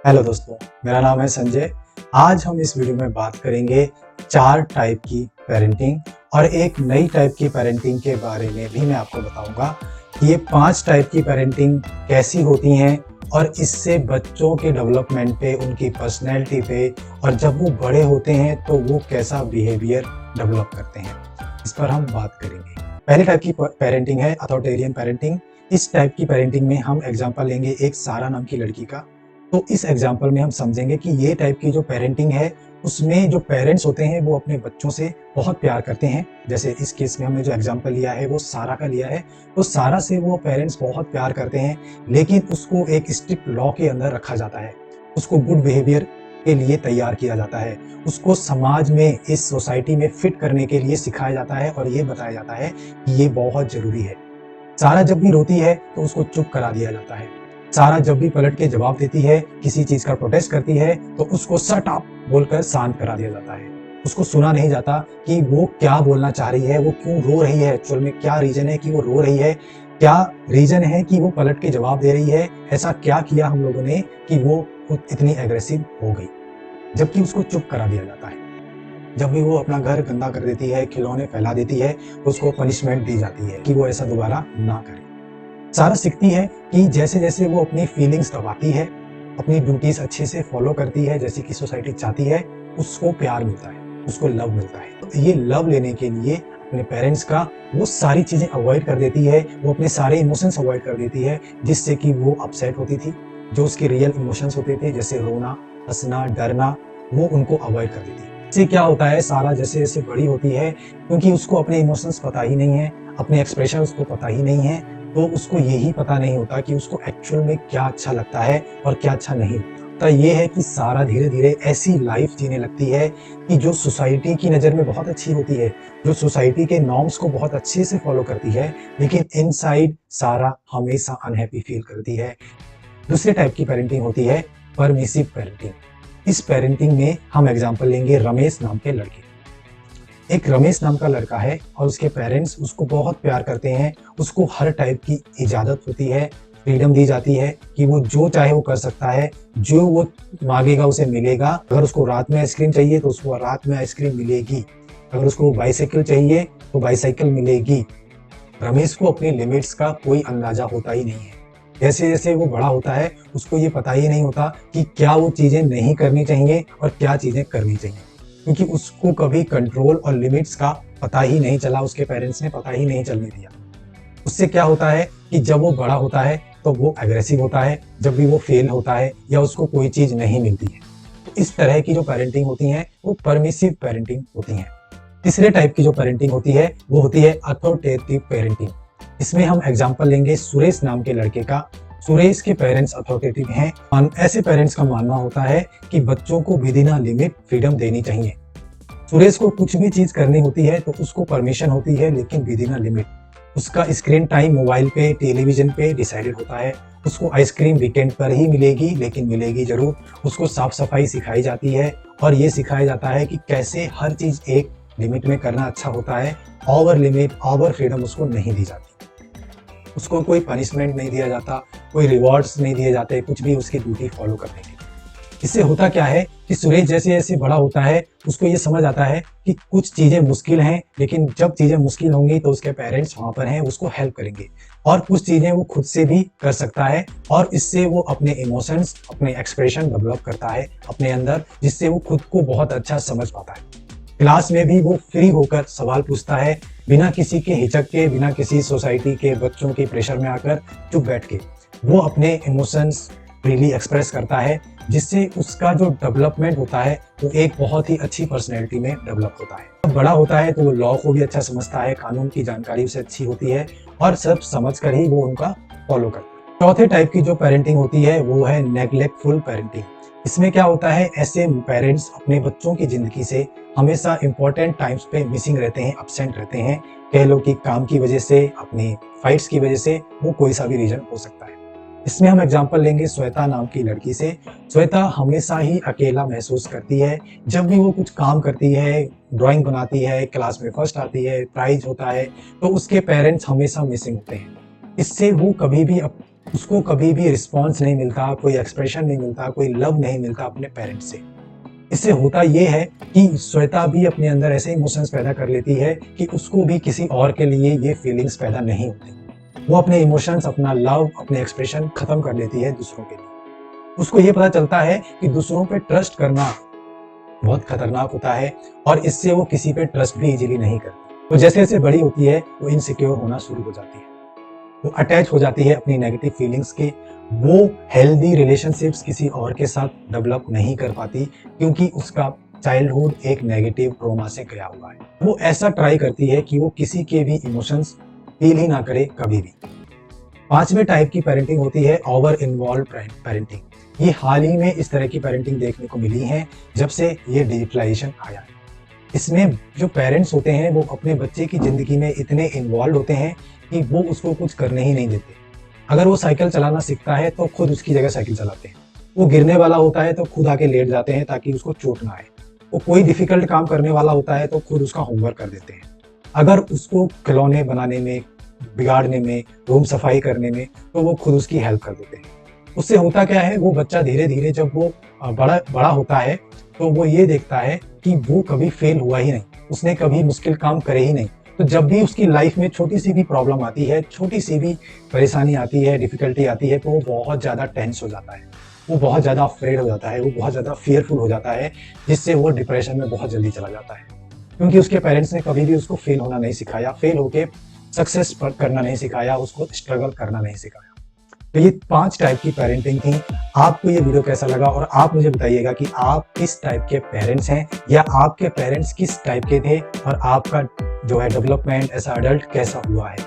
Hello दोस्तों, मेरा नाम है संजय। आज हम इस वीडियो में बात करेंगे 4 टाइप की पेरेंटिंग और एक नई टाइप की पेरेंटिंग के बारे में भी मैं आपको बताऊंगा कि ये 5 टाइप की पेरेंटिंग कैसी होती हैं और इससे बच्चों के डेवलपमेंट पे, उनकी पर्सनैलिटी पे और जब वो बड़े होते हैं तो वो कैसा बिहेवियर डेवलप करते हैं, इस पर हम बात करेंगे। पहली टाइप की पेरेंटिंग है अथॉरिटेरियन पेरेंटिंग। इस टाइप की पेरेंटिंग में हम एग्जांपल लेंगे एक सारा नाम की लड़की का। तो इस एग्जाम्पल में हम समझेंगे कि ये टाइप की जो पेरेंटिंग है उसमें जो पेरेंट्स होते हैं वो अपने बच्चों से बहुत प्यार करते हैं। जैसे इस केस में हमने जो एग्जाम्पल लिया है वो सारा का लिया है, तो सारा से वो पेरेंट्स बहुत प्यार करते हैं, लेकिन उसको एक स्ट्रिक्ट लॉ के अंदर रखा जाता है। उसको गुड बिहेवियर के लिए तैयार किया जाता है, उसको समाज में, इस सोसाइटी में फिट करने के लिए सिखाया जाता है और ये बताया जाता है कि ये बहुत जरूरी है। सारा जब भी रोती है तो उसको चुप करा दिया जाता है। सारा जब भी पलट के जवाब देती है, किसी चीज का प्रोटेस्ट करती है, तो उसको शट अप बोलकर शांत करा दिया जाता है। उसको सुना नहीं जाता कि वो क्या बोलना चाह रही है, वो क्यों रो रही है, एक्चुअल में क्या रीजन है कि वो रो रही है, क्या रीजन है कि वो पलट के जवाब दे रही है, ऐसा क्या किया हम लोगों ने कि वो इतनी एग्रेसिव हो गई। जबकि उसको चुप करा दिया जाता है। जब भी वो अपना घर गंदा कर देती है, खिलौने फैला देती है, तो उसको पनिशमेंट दी जाती है कि वो ऐसा दोबारा ना करे। सारा सीखती है कि जैसे-जैसे वो अपनी फीलिंग्स दबाती है, अपनी ड्यूटीज़ अच्छे से फॉलो करती है, जैसे कि सोसाइटी चाहती है, उसको प्यार मिलता है, उसको लव मिलता है। तो ये लव लेने के लिए अपने पेरेंट्स का वो सारी चीज़ें अवॉइड कर देती है, वो अपने सारे इमोशंस अवॉइड कर देती है, जिससे कि वो अपसेट होती थी। जो उसके रियल इमोशंस होते थे, जैसे रोना, हँसना, डरना, वो उनको अवॉइड कर देती है। इससे क्या होता है, सारा जैसे-जैसे बड़ी होती है, क्योंकि उसको अपने इमोशंस पता ही नहीं है, अपने एक्सप्रेशन उसको पता ही नहीं है, तो उसको यही पता नहीं होता कि उसको एक्चुअल में क्या अच्छा लगता है और क्या अच्छा नहीं लगता। ये है कि सारा धीरे-धीरे ऐसी लाइफ जीने लगती है कि जो सोसाइटी की नज़र में बहुत अच्छी होती है, जो सोसाइटी के नॉर्म्स को बहुत अच्छे से फॉलो करती है, लेकिन इनसाइड सारा हमेशा अनहैप्पी फील करती है। दूसरी टाइप की पेरेंटिंग होती है परमिसिव पेरेंटिंग। इस पेरेंटिंग में हम एग्जांपल लेंगे रमेश नाम के लड़के। एक रमेश नाम का लड़का है और उसके पेरेंट्स उसको बहुत प्यार करते हैं, उसको हर टाइप की इजाज़त होती है, फ्रीडम दी जाती है कि वो जो चाहे वो कर सकता है, जो वो मांगेगा उसे मिलेगा। अगर उसको रात में आइसक्रीम चाहिए तो उसको रात में आइसक्रीम मिलेगी, अगर उसको बाइसाइकिल चाहिए तो बाइसाइकिल मिलेगी। रमेश को अपनी लिमिट्स का कोई अंदाजा होता ही नहीं है। जैसे-जैसे वो बड़ा होता है, उसको ये पता ही नहीं होता कि क्या वो चीज़ें नहीं करनी चाहिए और क्या चीज़ें करनी चाहिए। क्योंकि उसको कभी कंट्रोल और लिमिट्स का पता ही नहीं चला, उसके पेरेंट्स ने पता ही नहीं चलने दिया। उससे क्या होता है कि जब वो बड़ा होता है, तो वो एग्रेसिव होता है, जब भी वो फेल होता है या उसको कोई चीज़ नहीं मिलती है। तो इस तरह की जो पेरेंटिंग होती हैं, वो परमिसिव पेरेंटिंग होती हैं। तीसरे टाइप की जो पेरेंटिंग होती है, वो होती है अथॉरिटेटिव पेरेंटिंग। इसमें हम एग्जांपल लेंगे सुरेश नाम के लड़के का। सुरेश के पेरेंट्स अथॉरिटेटिव हैं। ऐसे पेरेंट्स का मानना होता है कि बच्चों को विदिन अ लिमिट फ्रीडम देनी चाहिए। सुरेश को कुछ भी चीज़ करनी होती है तो उसको परमिशन होती है, लेकिन विदिन अ लिमिट। उसका स्क्रीन टाइम मोबाइल पे, टेलीविज़न पे डिसाइडेड होता है। उसको आइसक्रीम वीकेंड पर ही मिलेगी, लेकिन मिलेगी ज़रूर। उसको साफ-सफाई सिखाई जाती है और ये सिखाया जाता है कि कैसे हर चीज़ एक लिमिट में करना अच्छा होता है। ओवर लिमिट, ओवर फ्रीडम उसको नहीं दी जाती। उसको कोई पनिशमेंट नहीं दिया जाता, कोई रिवॉर्ड्स नहीं दिए जाते, कुछ भी उसकी ड्यूटी फॉलो करने के लिए। इससे होता क्या है कि सुरेश जैसे-जैसे बड़ा होता है, उसको ये समझ आता है कि कुछ चीज़ें मुश्किल हैं, लेकिन जब चीज़ें मुश्किल होंगी तो उसके पेरेंट्स वहाँ पर हैं, उसको हेल्प करेंगे। और कुछ चीज़ें वो खुद से भी कर सकता है और इससे वो अपने इमोशंस, अपने एक्सप्रेशन डेवलप करता है अपने अंदर, जिससे वो खुद को बहुत अच्छा समझ पाता है। क्लास में भी वो फ्री होकर सवाल पूछता है, बिना किसी के हिचक के, बिना किसी सोसाइटी के बच्चों के प्रेशर में आकर चुप बैठ के। वो अपने इमोशंस फ्रीली एक्सप्रेस करता है, जिससे उसका जो डेवलपमेंट होता है वो एक बहुत ही अच्छी पर्सनैलिटी में डेवलप होता है। जब बड़ा होता है तो वो लॉ को भी अच्छा समझता है, कानून की जानकारी उसे अच्छी होती है और सब समझ कर ही वो उनका फॉलो करता है। चौथे टाइप की जो पेरेंटिंग होती है वो है नेग्लेक्टफुल पेरेंटिंग। इसमें क्या होता है, ऐसे पेरेंट्स अपने बच्चों की ज़िंदगी से हमेशा इम्पोर्टेंट टाइम्स पे मिसिंग रहते हैं, एब्सेंट रहते हैं। कह लो कि काम की वजह से, अपनी फाइट्स की वजह से, वो कोई सा भी रीज़न हो सकता है। इसमें हम एग्जांपल लेंगे श्वेता नाम की लड़की से। श्वेता हमेशा ही अकेला महसूस करती है। जब भी वो कुछ काम करती है, ड्राइंग बनाती है, क्लास में फर्स्ट आती है, प्राइज़ होता है, तो उसके पेरेंट्स हमेशा मिसिंग होते हैं। इससे वो कभी भी उसको कभी भी रिस्पॉन्स नहीं मिलता, कोई एक्सप्रेशन नहीं मिलता, कोई लव नहीं मिलता अपने पेरेंट्स से। इससे होता ये है कि श्वेता भी अपने अंदर ऐसे इमोशंस पैदा कर लेती है कि उसको भी किसी और के लिए ये फीलिंग्स पैदा नहीं होती। वो अपने इमोशंस, अपना लव, अपने एक्सप्रेशन खत्म कर देती है दूसरों के लिए। उसको ये पता चलता है कि दूसरों पे ट्रस्ट करना बहुत खतरनाक होता है और इससे वो किसी पे ट्रस्ट भी इजीली नहीं करती। तो जैसे जैसे बड़ी होती है वो इनसिक्योर होना शुरू हो जाती है, वो अटैच हो जाती है अपनी नेगेटिव फीलिंग्स के। वो हेल्दी रिलेशनशिप्स किसी और के साथ डेवलप नहीं कर पाती क्योंकि उसका चाइल्डहुड एक नेगेटिव ट्रॉमा से गया हुआ है। वो ऐसा ट्राई करती है कि वो किसी के भी इमोशंस फील ही ना करे कभी भी। पांचवें टाइप की पेरेंटिंग होती है ओवर इन्वॉल्व पेरेंटिंग। ये हाल ही में इस तरह की पेरेंटिंग देखने को मिली है जब से ये डिजिटलाइजेशन आया है। इसमें जो पेरेंट्स होते हैं वो अपने बच्चे की ज़िंदगी में इतने इन्वॉल्व होते हैं कि वो उसको कुछ करने ही नहीं देते। अगर वो साइकिल चलाना सीखता है तो खुद उसकी जगह साइकिल चलाते हैं। वो गिरने वाला होता है तो खुद आके लेट जाते हैं ताकि उसको चोट ना आए। वो कोई डिफिकल्ट काम करने वाला होता है तो खुद उसका होमवर्क कर देते हैं। अगर उसको खिलौने बनाने में, बिगाड़ने में, रूम सफाई करने में, तो वो खुद उसकी हेल्प कर देते हैं। उससे होता क्या है, वो बच्चा धीरे धीरे जब वो बड़ा होता है तो वो ये देखता है कि वो कभी फेल हुआ ही नहीं, उसने कभी मुश्किल काम करे ही नहीं। तो जब भी उसकी लाइफ में छोटी सी भी प्रॉब्लम आती है, छोटी सी भी परेशानी आती है, डिफिकल्टी आती है, तो वो बहुत ज़्यादा टेंस हो जाता है, वो बहुत ज़्यादा अफ्रेड हो जाता है, वो बहुत ज़्यादा फियरफुल हो जाता है, जिससे वो डिप्रेशन में बहुत जल्दी चला जाता है। क्योंकि उसके पेरेंट्स ने कभी भी उसको फेल होना नहीं सिखाया, फेल होके सक्सेस करना नहीं सिखाया, उसको स्ट्रगल करना नहीं सिखाया। तो ये 5 टाइप की पेरेंटिंग थी। आपको ये वीडियो कैसा लगा और आप मुझे बताइएगा कि आप किस टाइप के पेरेंट्स हैं या आपके पेरेंट्स किस टाइप के थे और आपका जो है डेवलपमेंट एज अ अडल्ट कैसा हुआ है।